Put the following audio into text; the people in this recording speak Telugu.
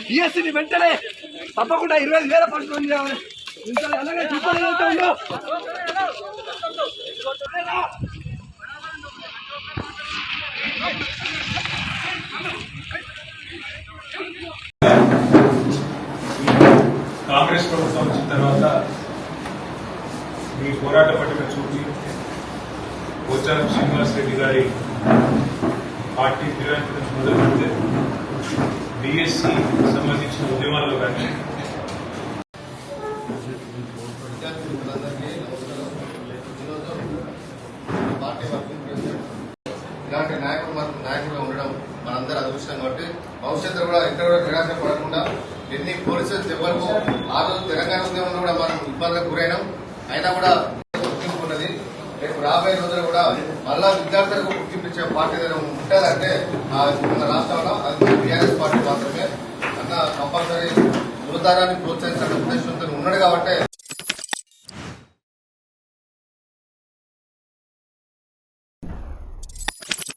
ఈఎస్సీని వెంటనే తప్పకుండా 25,000 పంచుకొని అలాగే కాంగ్రెస్ ప్రభుత్వం వచ్చిన తర్వాత మీ పోరాట పట్టిక చూపి పోచారం శ్రీనివాస్ రెడ్డి గారి పార్టీ ఫిరాయింపు నుంచి మొదలు పెడితే బీఎస్సీ సంబంధించిన ఉద్యమాల్లో కానీ ఇలాంటి నాయకులుగా ఉండడం మనందరూ అదృష్టం కాబట్టి భవిష్యత్తులో కూడా ఎక్కడ కూడా నిరాశ పడకుండా ఎన్ని పోలీసులు దెబ్బలకు ఆ రోజు తెలంగాణ ఉద్యమంలో కూడా మనం ఇబ్బందులకు గురైనాం అయినా కూడా గుర్తింపు ఉన్నది. రేపు రాబోయే రోజులు కూడా మళ్ళా విద్యార్థులకు గుర్తింపించే పార్టీ ఉంటుందంటే మన రాష్ట్రంలో అది టీఆర్ఎస్ పార్టీ మాత్రమే అన్న కంపల్సరీ యువతరాన్ని ప్రోత్సహించాలనే ఉద్దేశంతో ఉన్నాడు కాబట్టి